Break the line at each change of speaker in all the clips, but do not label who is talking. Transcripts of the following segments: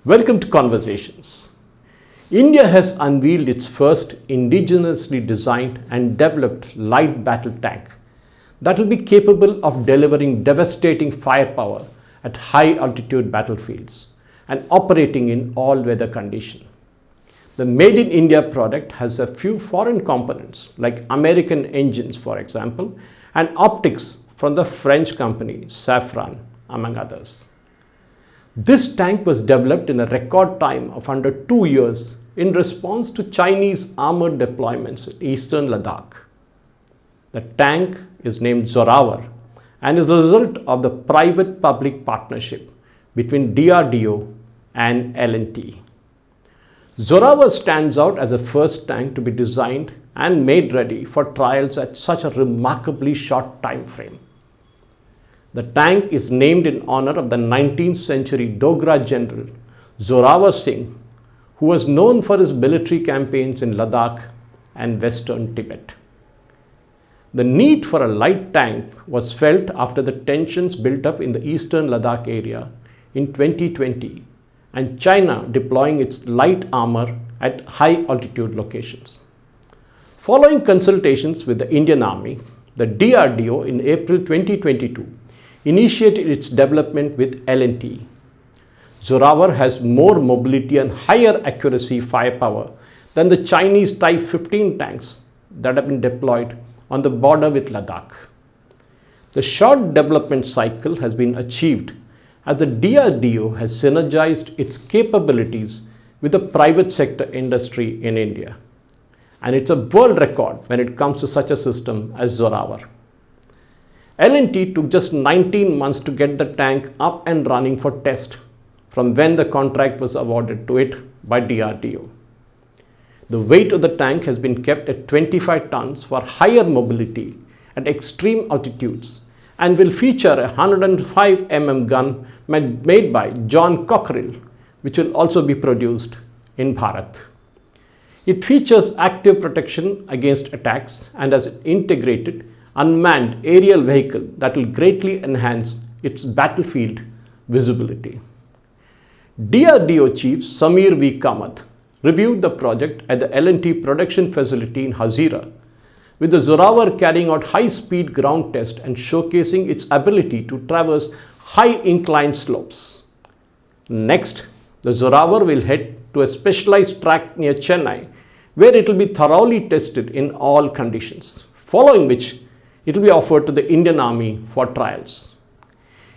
Welcome to Conversations. India has unveiled its first indigenously designed and developed light battle tank that will be capable of delivering devastating firepower at high altitude battlefields and operating in all weather conditions. The Made in India product has a few foreign components like American engines, for example, and optics from the French company Safran, among others. This tank was developed in a record time of under 2 years in response to Chinese armoured deployments in Eastern Ladakh. The tank is named Zorawar and is a result of the private-public partnership between DRDO and L&T. Zorawar stands out as the first tank to be designed and made ready for trials at such a remarkably short time frame. The tank is named in honor of the 19th century Dogra General Zorawar Singh, who was known for his military campaigns in Ladakh and Western Tibet. The need for a light tank was felt after the tensions built up in the Eastern Ladakh area in 2020 and China deploying its light armor at high altitude locations. Following consultations with the Indian Army, the DRDO in April 2022 initiated its development with L&T. Zorawar has more mobility and higher accuracy firepower than the Chinese Type 15 tanks that have been deployed on the border with Ladakh. The short development cycle has been achieved as the DRDO has synergized its capabilities with the private sector industry in India. And it's a world record when it comes to such a system as Zorawar. L&T took just 19 months to get the tank up and running for test from when the contract was awarded to it by DRDO. The weight of the tank has been kept at 25 tons for higher mobility at extreme altitudes and will feature a 105 mm gun made by John Cockerill, which will also be produced in Bharat. It features active protection against attacks and has an integrated unmanned aerial vehicle that will greatly enhance its battlefield visibility. DRDO Chief Samir V. Kamath reviewed the project at the L&T production facility in Hazira, with the Zorawar carrying out high-speed ground test and showcasing its ability to traverse high inclined slopes. Next, the Zorawar will head to a specialized track near Chennai, where it will be thoroughly tested in all conditions, following which it will be offered to the Indian Army for trials.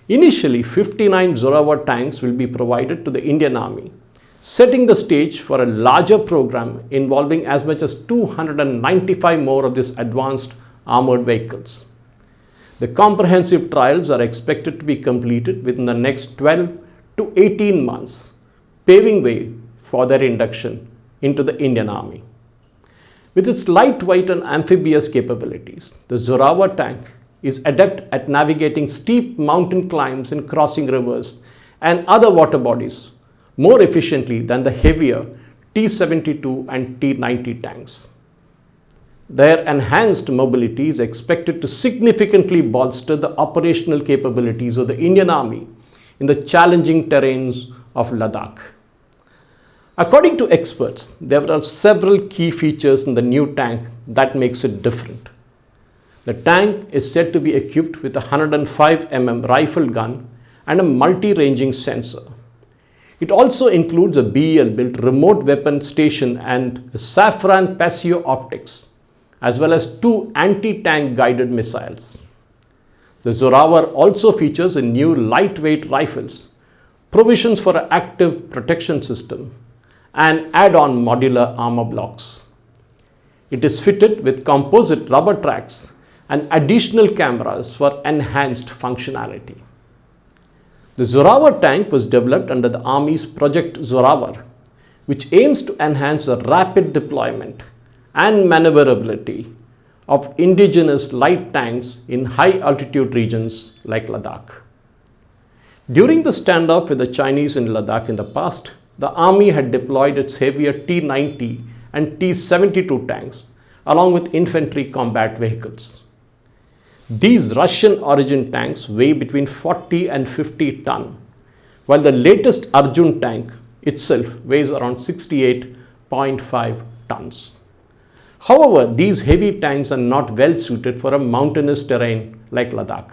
Initially, 59 Zorawar tanks will be provided to the Indian Army, setting the stage for a larger program involving as much as 295 more of these advanced armoured vehicles. The comprehensive trials are expected to be completed within the next 12 to 18 months, paving way for their induction into the Indian Army. With its lightweight and amphibious capabilities, the Zorawar tank is adept at navigating steep mountain climbs and crossing rivers and other water bodies more efficiently than the heavier T-72 and T-90 tanks. Their enhanced mobility is expected to significantly bolster the operational capabilities of the Indian Army in the challenging terrains of Ladakh. According to experts, there are several key features in the new tank that makes it different. The tank is said to be equipped with a 105 mm rifle gun and a multi-ranging sensor. It also includes a BEL-built remote weapon station and a Safran Paseo optics, as well as 2 anti-tank guided missiles. The Zorawar also features a new lightweight rifles, provisions for an active protection system, and add-on modular armor blocks. It is fitted with composite rubber tracks and additional cameras for enhanced functionality. The Zorawar tank was developed under the Army's Project Zorawar, which aims to enhance the rapid deployment and maneuverability of indigenous light tanks in high altitude regions like Ladakh. During the standoff with the Chinese in Ladakh in the past, the Army had deployed its heavier T-90 and T-72 tanks along with infantry combat vehicles. These Russian origin tanks weigh between 40 and 50 ton, while the latest Arjun tank itself weighs around 68.5 tons. However, these heavy tanks are not well suited for a mountainous terrain like Ladakh.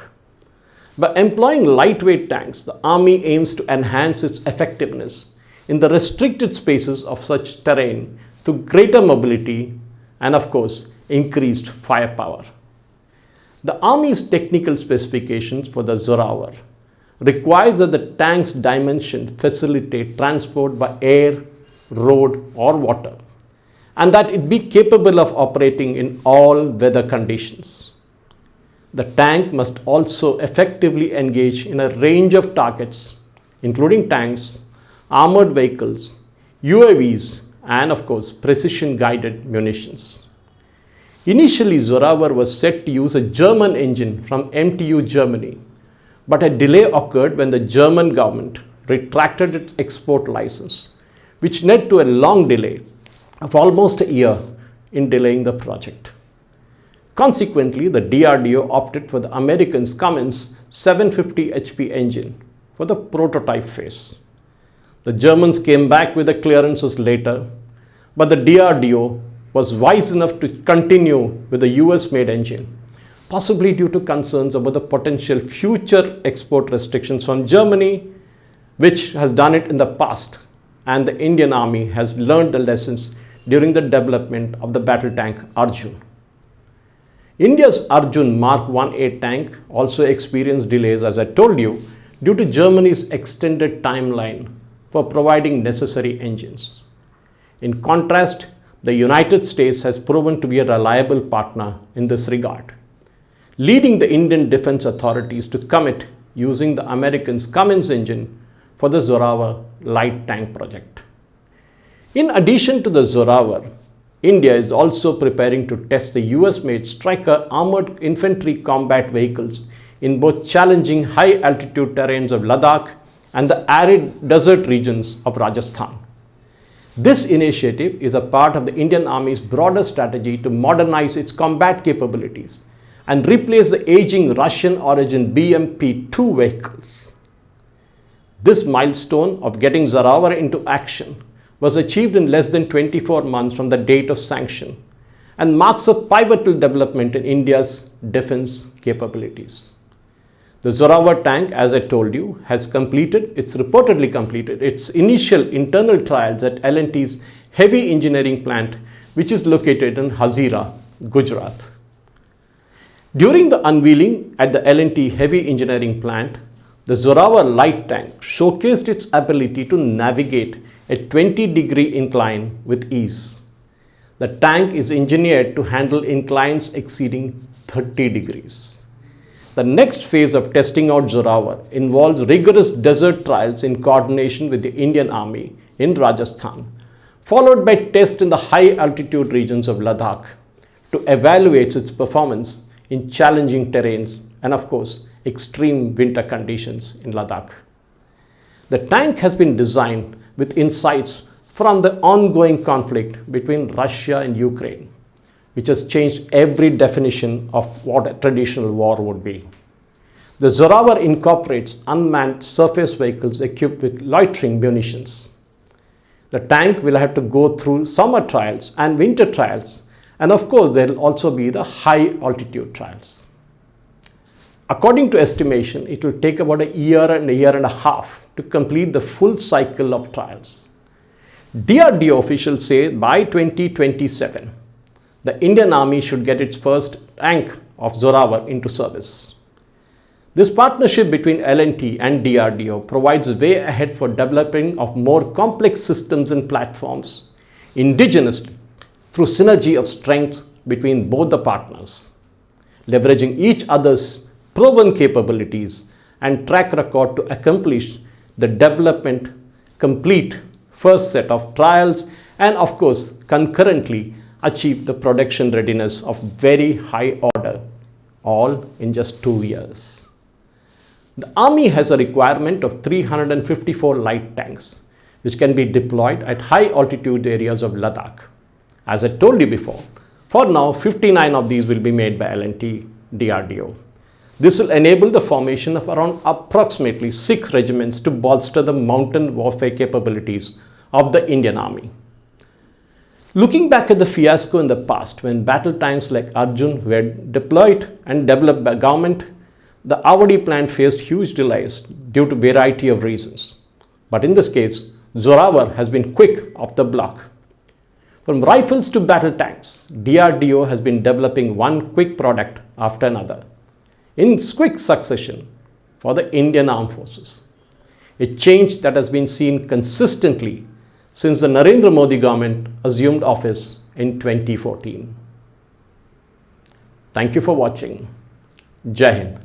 By employing lightweight tanks, the Army aims to enhance its effectiveness in the restricted spaces of such terrain through greater mobility and, of course, increased firepower. The Army's technical specifications for the Zorawar requires that the tank's dimension facilitate transport by air, road or water, and that it be capable of operating in all weather conditions. The tank must also effectively engage in a range of targets, including tanks, armored vehicles, UAVs, and of course, precision-guided munitions. Initially, Zorawar was set to use a German engine from MTU Germany, but a delay occurred when the German government retracted its export license, which led to a long delay of almost a year in delaying the project. Consequently, the DRDO opted for the Americans' Cummins 750 HP engine for the prototype phase. The Germans came back with the clearances later, but the DRDO was wise enough to continue with the US-made engine, possibly due to concerns about the potential future export restrictions from Germany, which has done it in the past, and the Indian Army has learned the lessons during the development of the battle tank Arjun. India's Arjun Mark 1A tank also experienced delays, as I told you, due to Germany's extended timeline for providing necessary engines. In contrast, the United States has proven to be a reliable partner in this regard, leading the Indian defense authorities to commit using the Americans' Cummins engine for the Zorawar light tank project. In addition to the Zorawar, India is also preparing to test the US-made Stryker armored infantry combat vehicles in both challenging high-altitude terrains of Ladakh and the arid desert regions of Rajasthan. This initiative is a part of the Indian Army's broader strategy to modernize its combat capabilities and replace the aging Russian-origin BMP-2 vehicles. This milestone of getting Zorawar into action was achieved in less than 24 months from the date of sanction and marks a pivotal development in India's defense capabilities. The Zorawar tank, as I told you, has reportedly completed its initial internal trials at L&T's heavy engineering plant, which is located in Hazira, Gujarat. During the unveiling at the L&T heavy engineering plant, the Zorawar light tank showcased its ability to navigate a 20-degree incline with ease. The tank is engineered to handle inclines exceeding 30 degrees. The next phase of testing out Zorawar involves rigorous desert trials in coordination with the Indian Army in Rajasthan, followed by tests in the high-altitude regions of Ladakh to evaluate its performance in challenging terrains and, of course, extreme winter conditions in Ladakh. The tank has been designed with insights from the ongoing conflict between Russia and Ukraine, which has changed every definition of what a traditional war would be. The Zorawar incorporates unmanned surface vehicles equipped with loitering munitions. The tank will have to go through summer trials and winter trials, and of course there will also be the high altitude trials. According to estimation, it will take about a year and a half to complete the full cycle of trials. DRDO officials say by 2027, the Indian Army should get its first tank of Zorawar into service. This partnership between L&T and DRDO provides way ahead for developing of more complex systems and platforms indigenously through synergy of strengths between both the partners, leveraging each other's proven capabilities and track record to accomplish the development, complete first set of trials, and of course concurrently achieve the production readiness of very high order, all in just 2 years. The Army has a requirement of 354 light tanks, which can be deployed at high altitude areas of Ladakh. As I told you before, for now 59 of these will be made by L&T DRDO. This will enable the formation of around approximately 6 regiments to bolster the mountain warfare capabilities of the Indian Army. Looking back at the fiasco in the past when battle tanks like Arjun were deployed and developed by government, the Avadi plant faced huge delays due to a variety of reasons. But in this case, Zorawar has been quick off the block. From rifles to battle tanks, DRDO has been developing one quick product after another in quick succession for the Indian Armed Forces. A change that has been seen consistently since the Narendra Modi government assumed office in 2014. Thank you for watching. Jai Hind.